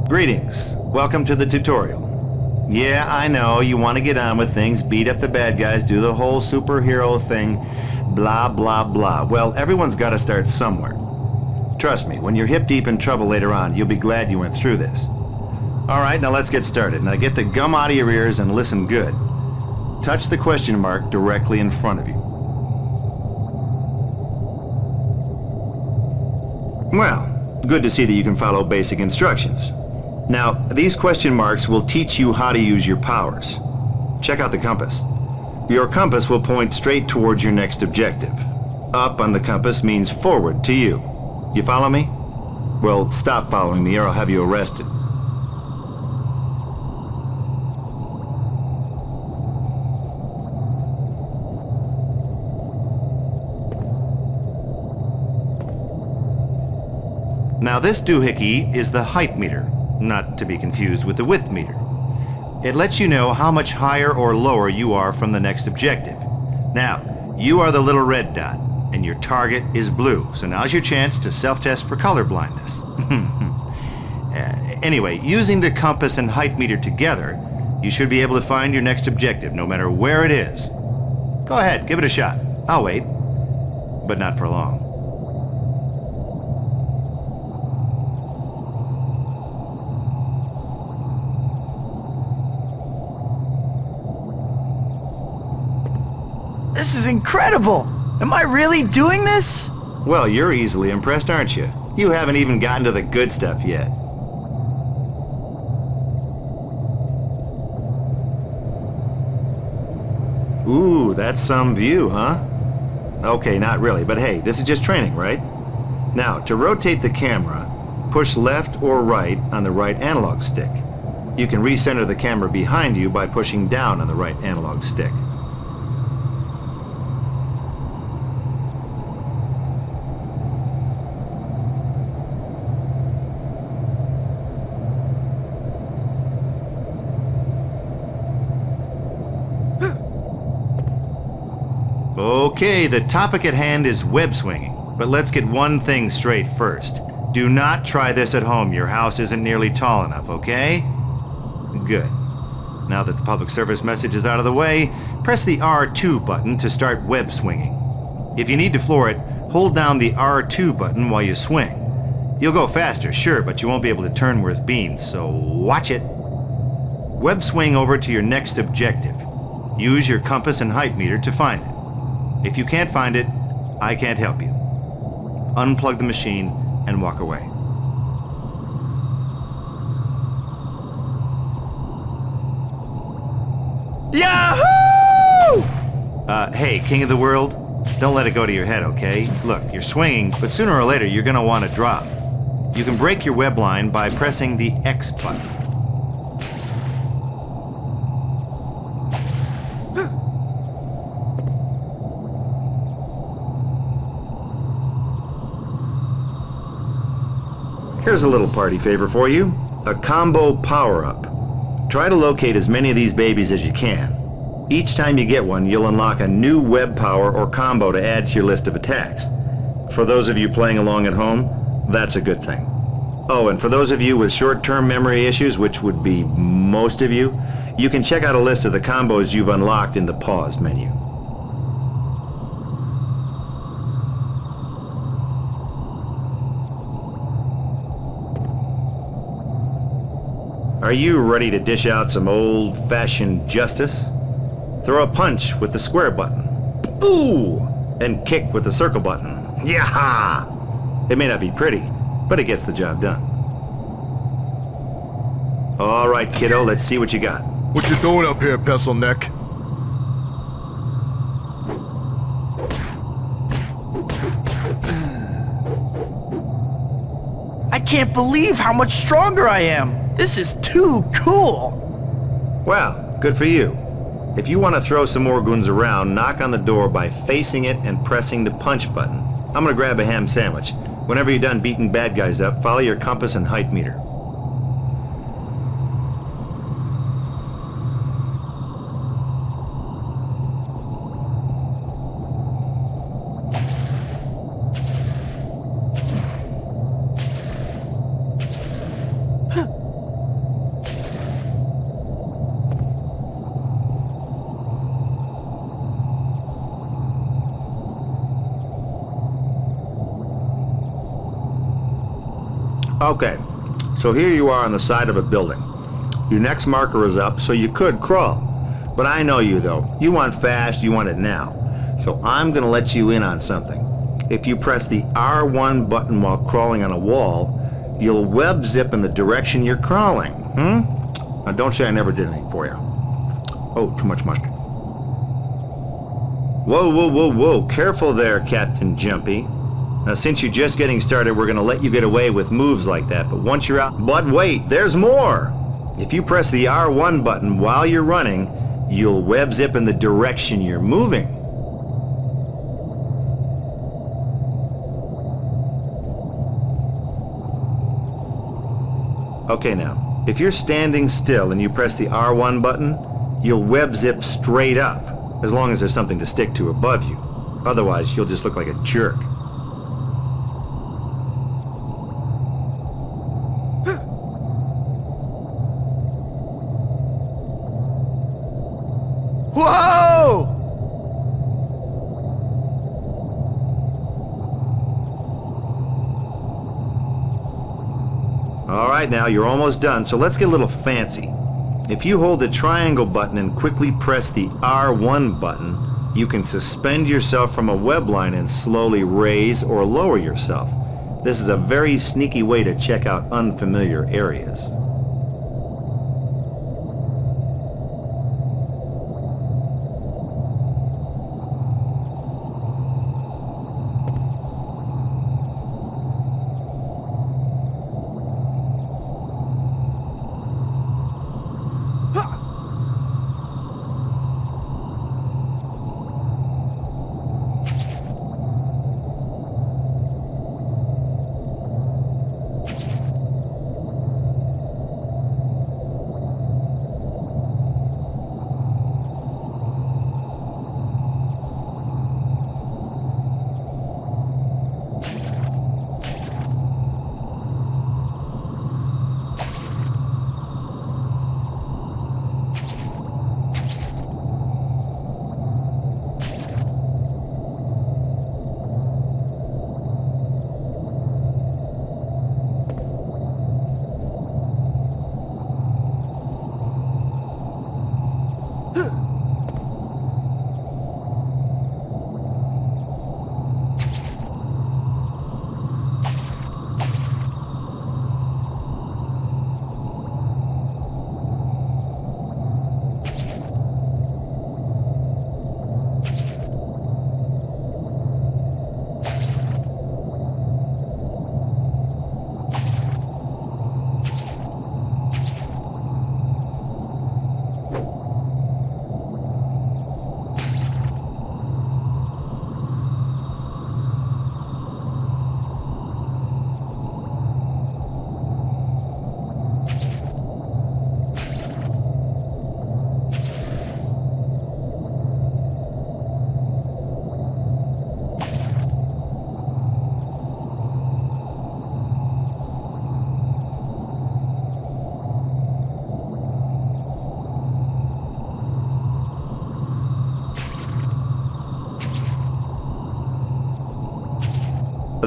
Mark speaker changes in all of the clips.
Speaker 1: Greetings. Welcome to the tutorial. Yeah, I know, you want to get on with things, beat up the bad guys, do the whole superhero thing, blah, blah, blah. Well, everyone's got to start somewhere. Trust me, when you're hip deep in trouble later on, you'll be glad you went through this. Alright, now let's get started. Now get the gum out of your ears and listen good. Touch the question mark directly in front of you. Well, good to see that you can follow basic instructions. Now, these question marks will teach you how to use your powers. Check out the compass. Your compass will point straight towards your next objective. Up on the compass means forward to you. You follow me? Well, stop following me or I'll have you arrested. Now this doohickey is the height meter, not to be confused with the width meter. It lets you know how much higher or lower you are from the next objective. Now, you are the little red dot, and your target is blue, so now's your chance to self-test for color blindness. Anyway, using the compass and height meter together, you should be able to find your next objective, no matter where it is. Go ahead, give it a shot. I'll wait, but not for long.
Speaker 2: This is incredible! Am I really doing this?
Speaker 1: Well, you're easily impressed, aren't you? You haven't even gotten to the good stuff yet. Ooh, that's some view, huh? Okay, not really, but hey, this is just training, right? Now, to rotate the camera, push left or right on the right analog stick. You can recenter the camera behind you by pushing down on the right analog stick. Okay, the topic at hand is web swinging, but let's get one thing straight first. Do not try this at home. Your house isn't nearly tall enough, okay? Good. Now that the public service message is out of the way, press the R2 button to start web swinging. If you need to floor it, hold down the R2 button while you swing. You'll go faster, sure, but you won't be able to turn worth beans, so watch it. Web swing over to your next objective. Use your compass and height meter to find it. If you can't find it, I can't help you. Unplug the machine and walk away.
Speaker 2: Yahoo!
Speaker 1: Hey, king of the world, don't let it go to your head, okay? Look, you're swinging, but sooner or later you're gonna want to drop. You can break your web line by pressing the X button. Here's a little party favor for you. A combo power-up. Try to locate as many of these babies as you can. Each time you get one, you'll unlock a new web power or combo to add to your list of attacks. For those of you playing along at home, that's a good thing. Oh, and for those of you with short-term memory issues, which would be most of you, you can check out a list of the combos you've unlocked in the pause menu. Are you ready to dish out some old-fashioned justice? Throw a punch with the square button. Ooh! And kick with the circle button. Yaha! It may not be pretty, but it gets the job done. All right, kiddo, let's see what you got.
Speaker 3: What you doing up here, pencil neck?
Speaker 2: I can't believe how much stronger I am. This is too cool.
Speaker 1: Well, good for you. If you want to throw some more goons around, knock on the door by facing it and pressing the punch button. I'm gonna grab a ham sandwich. Whenever you're done beating bad guys up, follow your compass and height meter. Okay, so here you are on the side of a building. Your next marker is up, so you could crawl. But I know you though. You want fast, you want it now. So I'm gonna let you in on something. If you press the R1 button while crawling on a wall, you'll web zip in the direction you're crawling. Now don't say I never did anything for you. Oh, too much mustard. Whoa, whoa, whoa, whoa. Careful there, Captain Jumpy. Now, since you're just getting started, we're going to let you get away with moves like that, but once you're out... But wait, there's more! If you press the R1 button while you're running, you'll web zip in the direction you're moving. Okay now, if you're standing still and you press the R1 button, you'll web zip straight up, as long as there's something to stick to above you. Otherwise, you'll just look like a jerk.
Speaker 2: Whoa!
Speaker 1: All right, now you're almost done, so let's get a little fancy. If you hold the triangle button and quickly press the R1 button, you can suspend yourself from a web line and slowly raise or lower yourself. This is a very sneaky way to check out unfamiliar areas.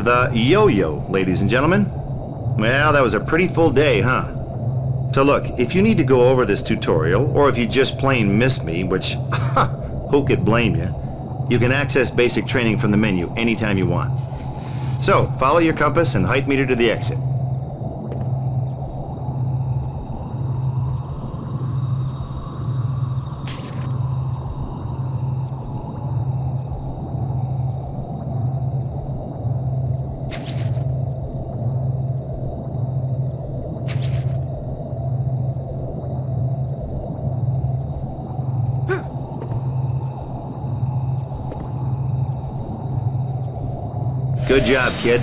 Speaker 1: the yo-yo, ladies and gentlemen. Well, that was a pretty full day, huh? So look, if you need to go over this tutorial, or if you just plain missed me, which, who could blame you, you can access basic training from the menu anytime you want. So, follow your compass and height meter to the exit. Good job, kid.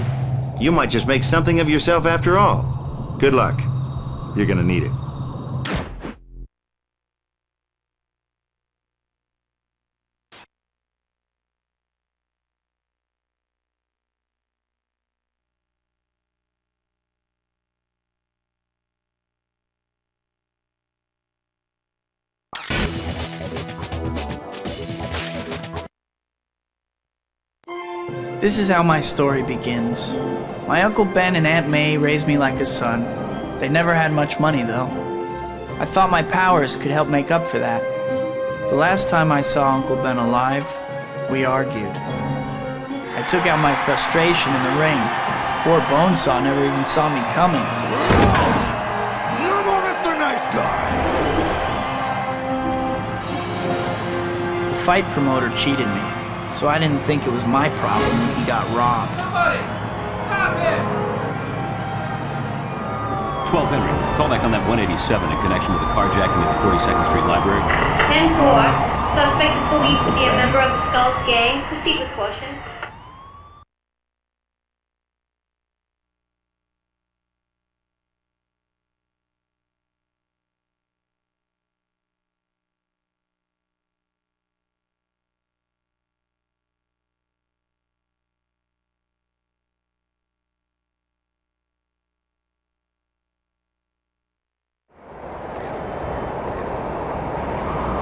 Speaker 1: You might just make something of yourself after all. Good luck. You're gonna need it.
Speaker 2: This is how my story begins. My Uncle Ben and Aunt May raised me like a son. They never had much money, though. I thought my powers could help make up for that. The last time I saw Uncle Ben alive, we argued. I took out my frustration in the ring. Poor Bonesaw never even saw me coming.
Speaker 3: No more Mr. Nice Guy!
Speaker 2: The fight promoter cheated me, so I didn't think it was my problem when he got robbed.
Speaker 4: Somebody! Stop him!
Speaker 5: 12 Henry, call back on that 187 in connection with the carjacking at the 42nd Street Library.
Speaker 6: 10-4. Suspect is believed to be a member of the Skulls gang. Proceed with caution.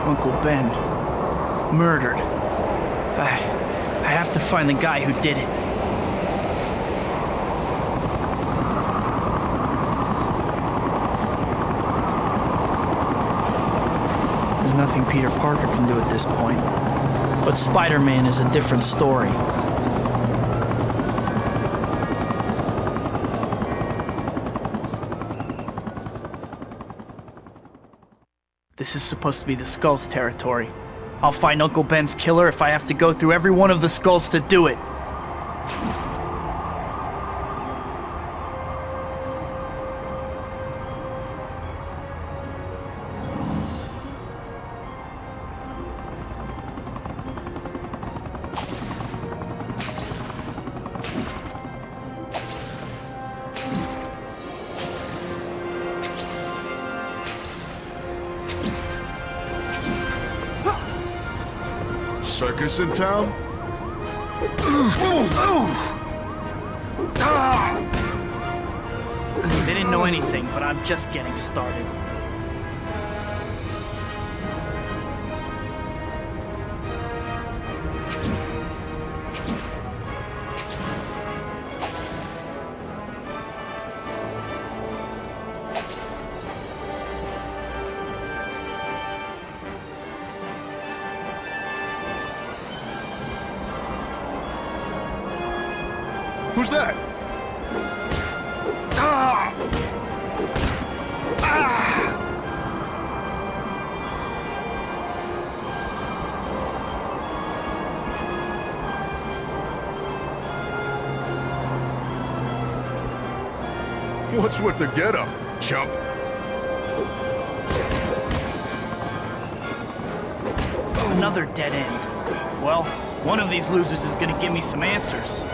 Speaker 2: Uncle Ben. Murdered. I have to find the guy who did it. There's nothing Peter Parker can do at this point. But Spider-Man is a different story. This is supposed to be the Skulls' territory. I'll find Uncle Ben's killer if I have to go through every one of the Skulls to do it.
Speaker 3: Circus in town?
Speaker 2: They didn't know anything, but I'm just getting started.
Speaker 3: Who's that? Ah! Ah! What's with the getup, chump?
Speaker 2: Another dead end. Well, one of these losers is gonna give me some answers.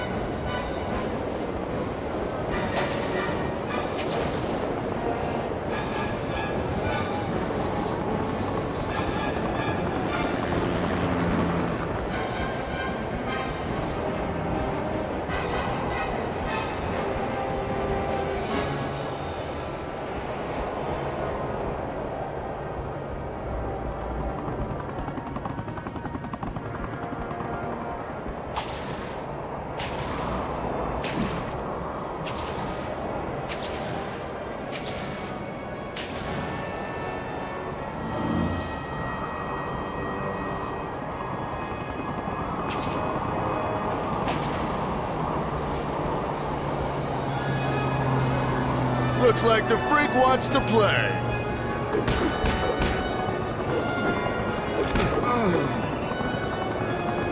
Speaker 3: Looks like the freak wants to play.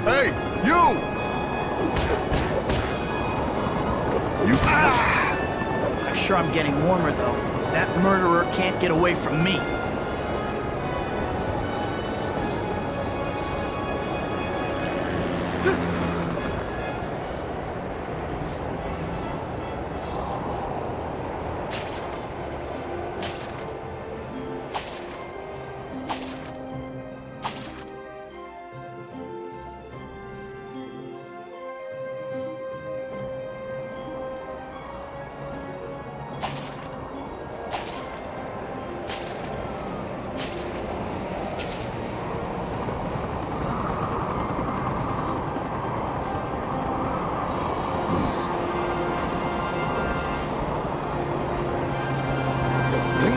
Speaker 3: Hey, you!
Speaker 2: I'm sure I'm getting warmer, though. That murderer can't get away from me.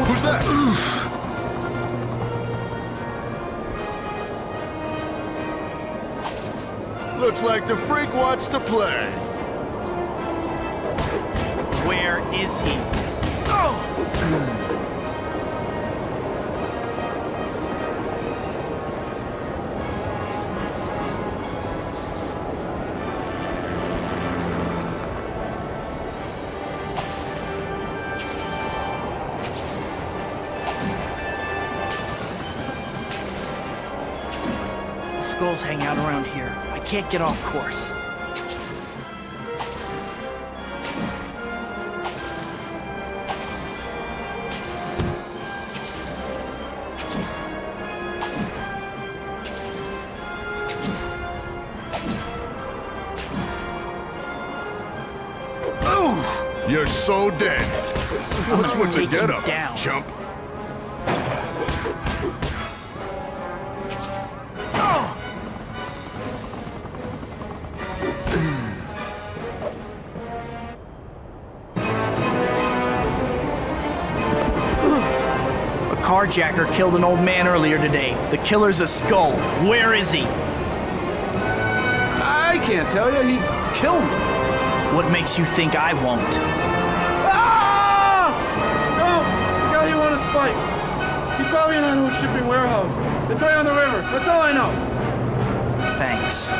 Speaker 3: Who's that? Looks like the freak wants to play.
Speaker 2: Where is he? Oh! Skulls hang out around here. I can't get off course.
Speaker 3: Oh, you're so dead. Looks what's a get up,
Speaker 2: down.
Speaker 3: chump.
Speaker 2: Carjacker killed an old man earlier today. The killer's a skull. Where is he?
Speaker 4: I can't tell you. He killed me.
Speaker 2: What makes you think I won't?
Speaker 4: Ah! No! The guy you want to spike. He's probably in that old shipping warehouse. It's right on the river. That's all I know.
Speaker 2: Thanks.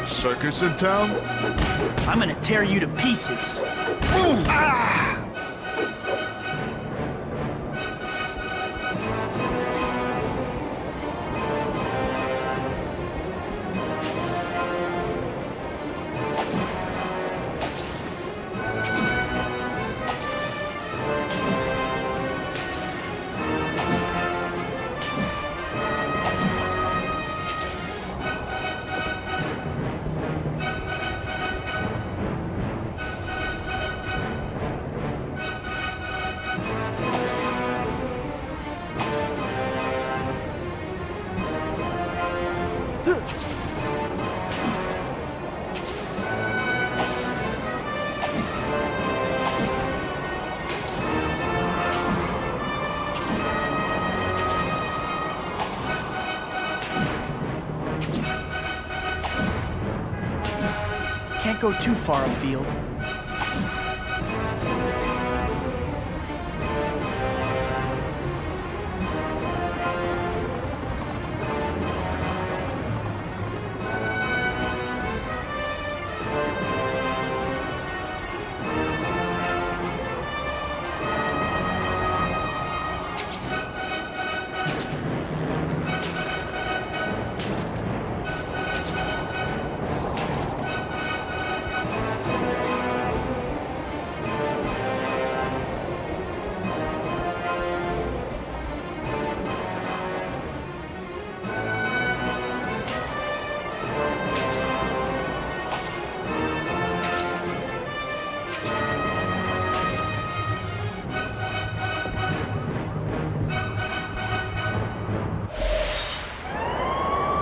Speaker 3: Circus in town?
Speaker 2: I'm gonna tear you to pieces.
Speaker 3: Ooh! Ah!
Speaker 2: Can't go too far afield.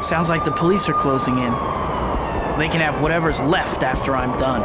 Speaker 2: Sounds like the police are closing in. They can have whatever's left after I'm done.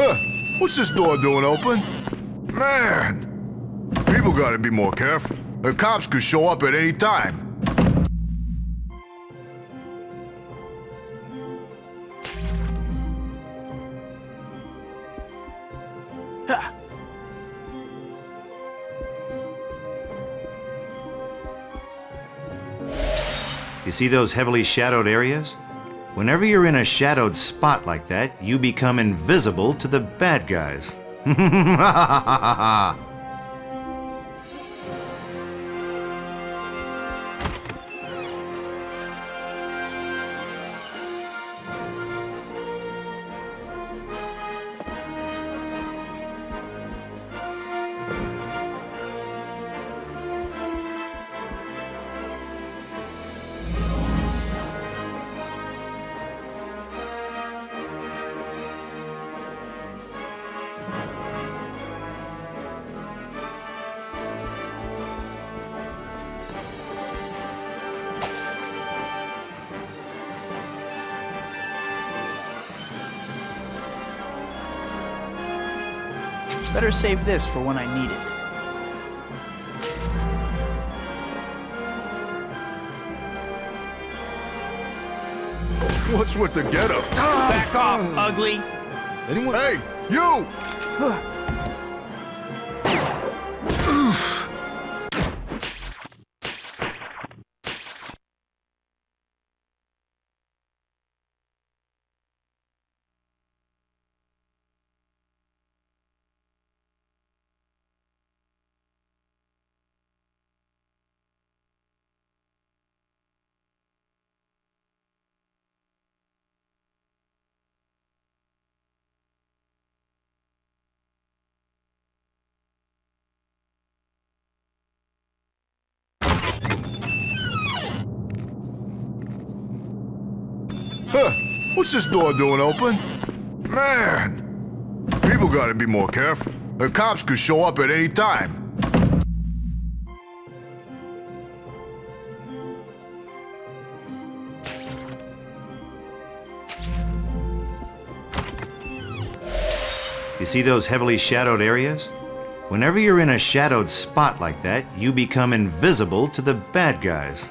Speaker 3: Huh, what's this door doing open? Man, people gotta be more careful. The cops could show up at any time.
Speaker 1: You see those heavily shadowed areas? Whenever you're in a shadowed spot like that, you become invisible to the bad guys.
Speaker 2: Better save this for when I need it.
Speaker 3: What's with the getup?
Speaker 2: Back off, ugly!
Speaker 3: Anyone? Hey, you! Huh, what's this door doing open? Man, people gotta be more careful. The cops could show up at any time.
Speaker 1: You see those heavily shadowed areas? Whenever you're in a shadowed spot like that, you become invisible to the bad guys.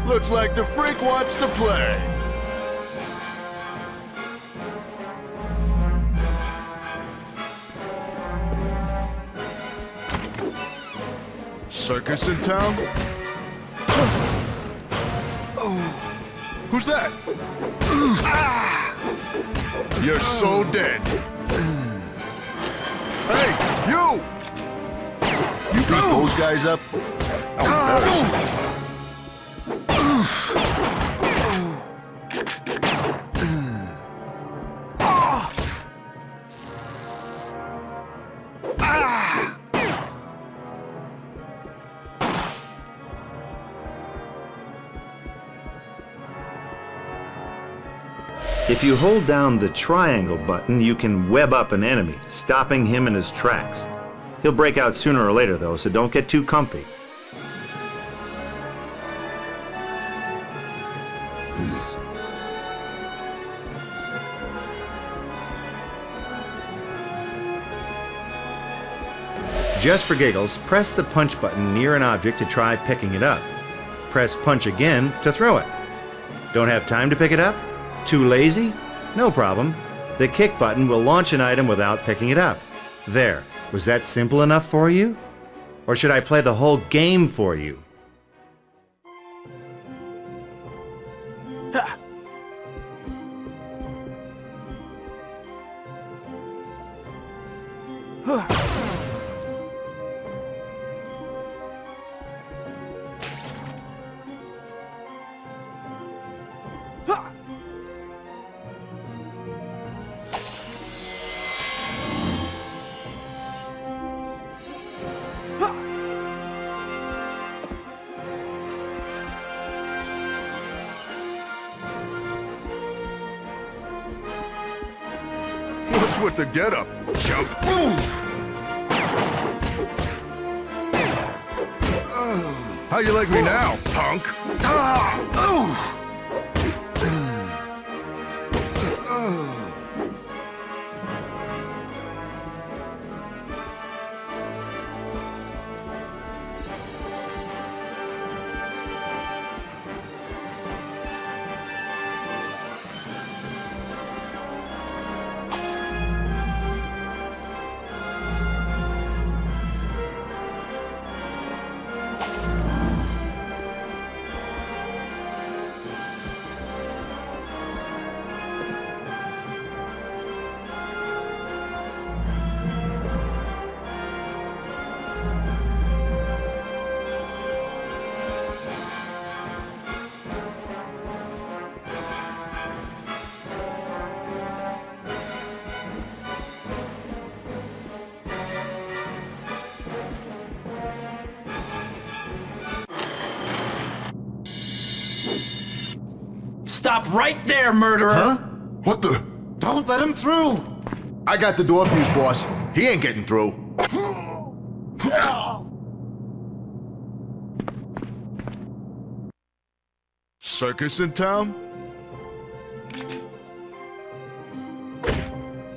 Speaker 3: Looks like the freak wants to play. Circus in town? Who's that? You're so dead. Hey, you! You beat those guys up? How embarrassing.
Speaker 1: If you hold down the triangle button, you can web up an enemy, stopping him in his tracks. He'll break out sooner or later, though, so don't get too comfy. Just for giggles, press the punch button near an object to try picking it up. Press punch again to throw it. Don't have time to pick it up? Too lazy? No problem. The kick button will launch an item without picking it up. There. Was that simple enough for you? Or should I play the whole game for you?
Speaker 3: What's with the getup? Jump. How you like me now, punk?
Speaker 2: Stop right there, murderer!
Speaker 3: Huh? What the?
Speaker 4: Don't let him through!
Speaker 3: I got the door fuse, boss. He ain't getting through. Circus in town?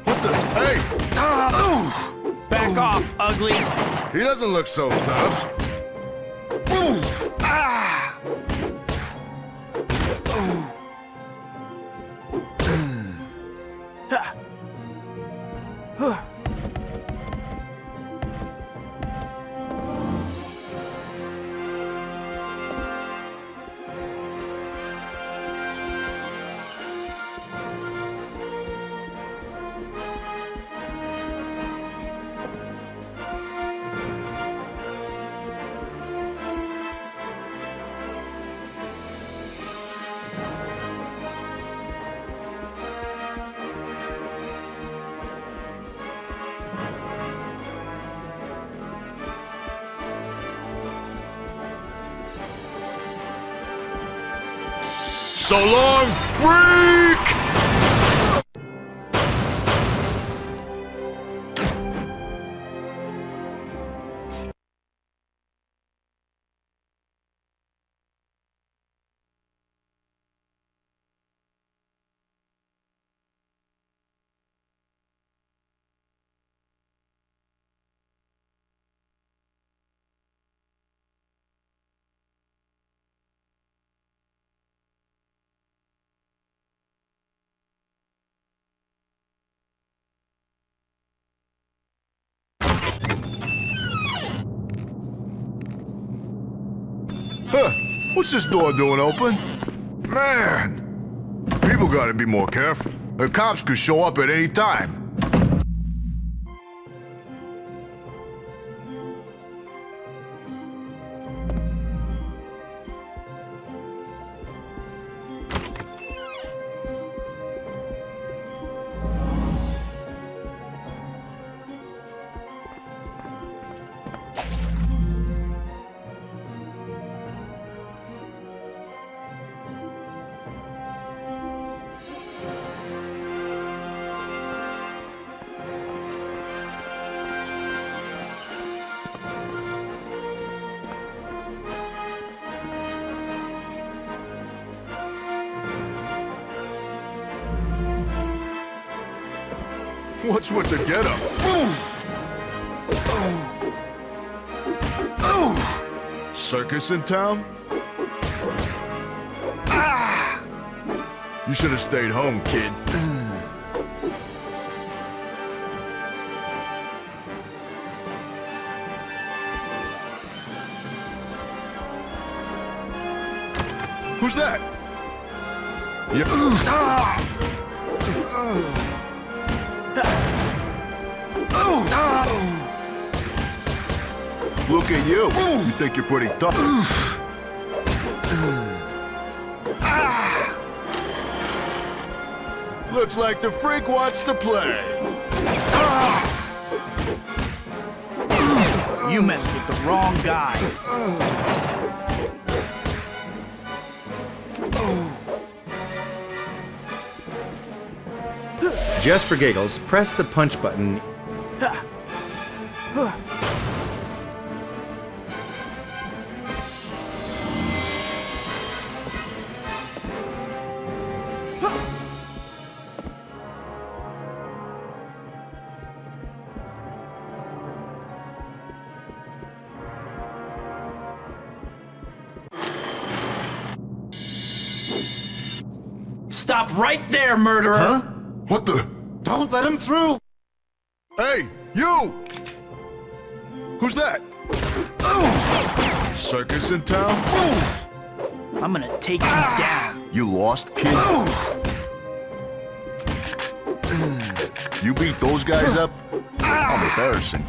Speaker 3: What the? Hey!
Speaker 2: Back off, ugly!
Speaker 3: He doesn't look so tough. So long, freak! Huh, what's this door doing open? Man, people gotta be more careful. The cops could show up at any time. What's with the getup? Circus in town? Ah! You should have stayed home, kid. Who's that? Yeah. Ah! Look at you. You think you're pretty tough. Looks like the freak wants to play.
Speaker 2: You messed with the wrong guy.
Speaker 1: Just for giggles, press the punch button.
Speaker 2: Stop right there, murderer!
Speaker 3: Huh? What the?
Speaker 1: Don't let him through!
Speaker 3: Hey, you! Who's that? Circus in town?
Speaker 2: I'm gonna take you down.
Speaker 3: You lost, kid? You beat those guys up? I'm embarrassing.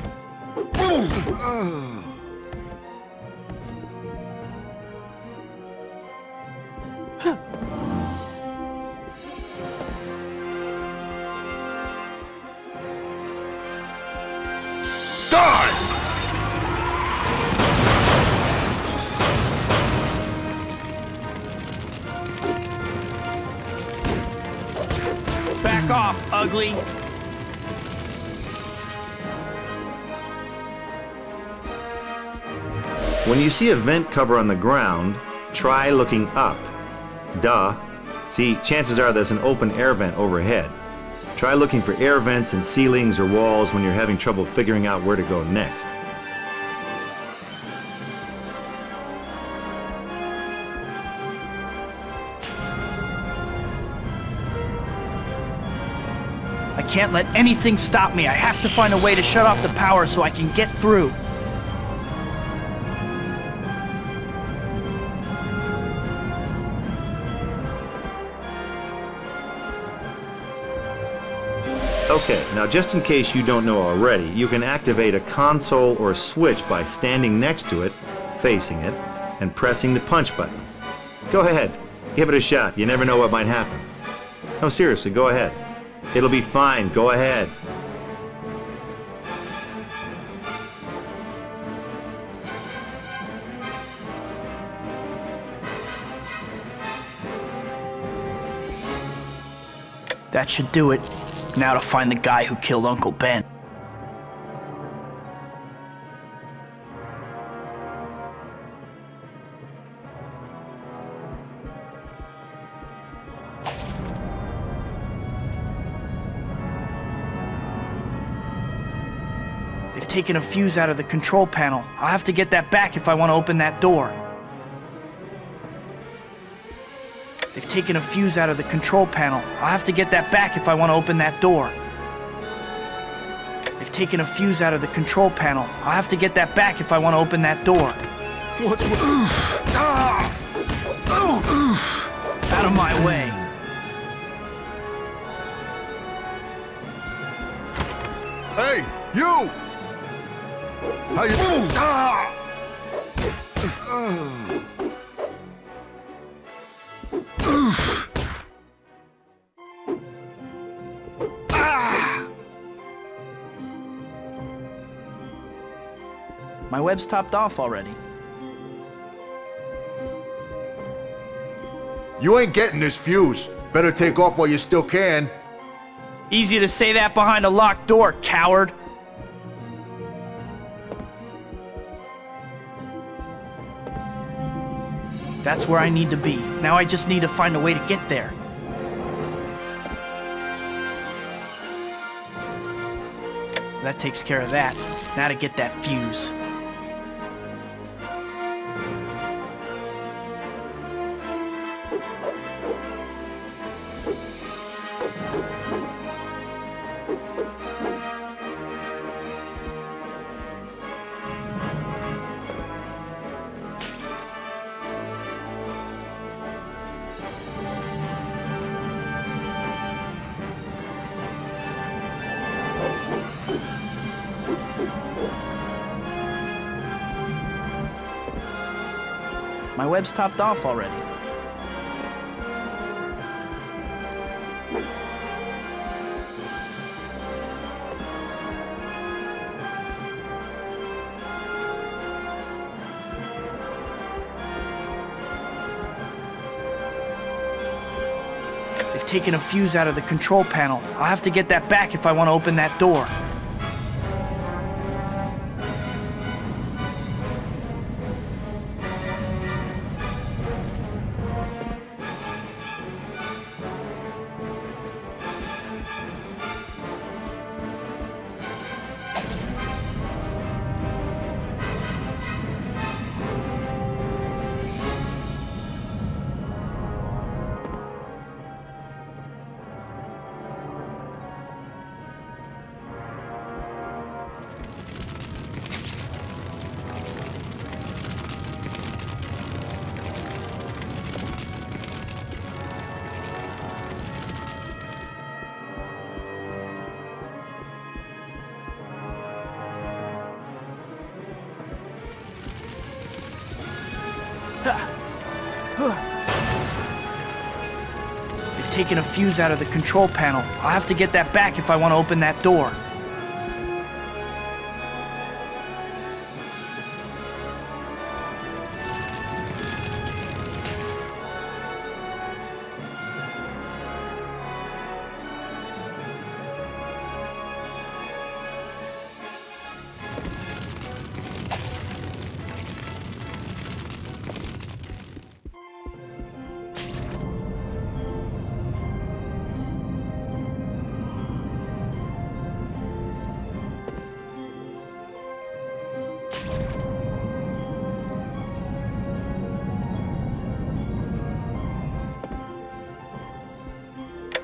Speaker 2: Back off, ugly.
Speaker 1: When you see a vent cover on the ground, try looking up. Duh. See, chances are there's an open air vent overhead. Try looking for air vents in ceilings or walls when you're having trouble figuring out where to go next.
Speaker 2: I can't let anything stop me. I have to find a way to shut off the power so I can get through.
Speaker 1: Okay, now just in case you don't know already, you can activate a console or switch by standing next to it, facing it, and pressing the punch button. Go ahead, give it a shot. You never know what might happen. No, seriously, go ahead. It'll be fine. Go ahead.
Speaker 2: That should do it. Now to find the guy who killed Uncle Ben. They've taken a fuse out of the control panel. I'll have to get that back if I want to open that door. They've taken a fuse out of the control panel. I'll have to get that back if I want to open that door. They've taken a fuse out of the control panel. I'll have to get that back if I want to open that door.
Speaker 3: What's with... Ah!
Speaker 2: Out of my way.
Speaker 3: Hey, you! How you... Ah!
Speaker 2: My web's topped off already.
Speaker 3: You ain't getting this fuse. Better take off while you still can.
Speaker 2: Easy to say that behind a locked door, coward. That's where I need to be. Now I just need to find a way to get there. That takes care of that. Now to get that fuse. My web's topped off already. They've taken a fuse out of the control panel. I'll have to get that back if I want to open that door. They've taken a fuse out of the control panel. I'll have to get that back if I want to open that door.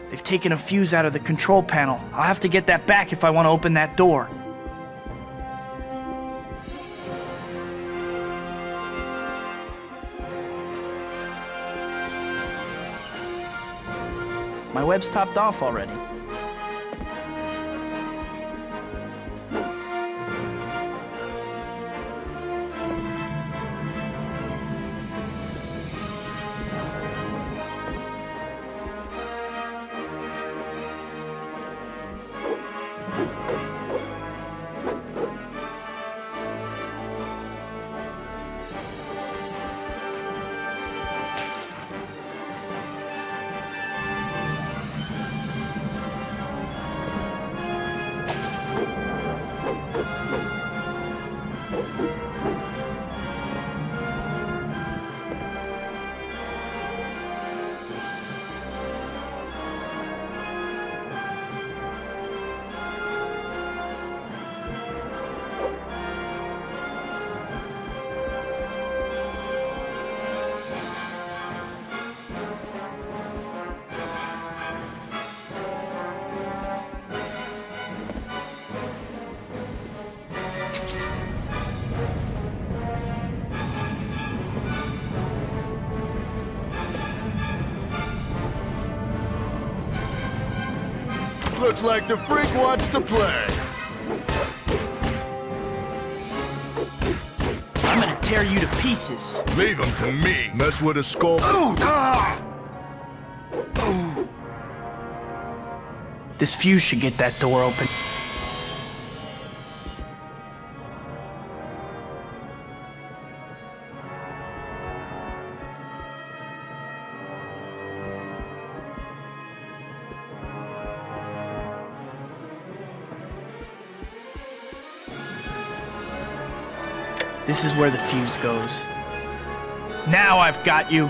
Speaker 2: They've taken a fuse out of the control panel. I'll have to get that back if I want to open that door. My web's topped off already.
Speaker 3: Looks like the freak wants to play.
Speaker 2: I'm gonna tear you to pieces.
Speaker 3: Leave him to me. Mess with a skull.
Speaker 2: This fuse should get that door open. This is where the fuse goes. Now I've got you.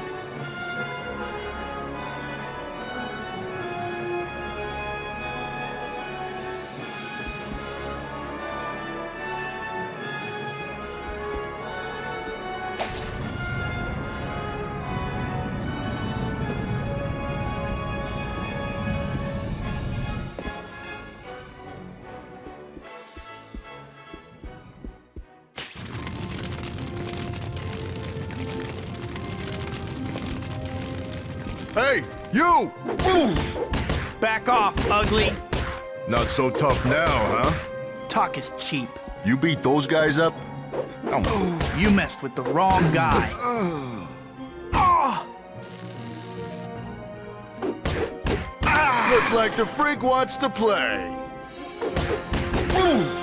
Speaker 3: Hey, you! Move!
Speaker 2: Back off, ugly.
Speaker 3: Not so tough now, huh?
Speaker 2: Talk is cheap.
Speaker 3: You beat those guys up?
Speaker 2: You messed with the wrong guy.
Speaker 3: Looks like the freak wants to play. Move!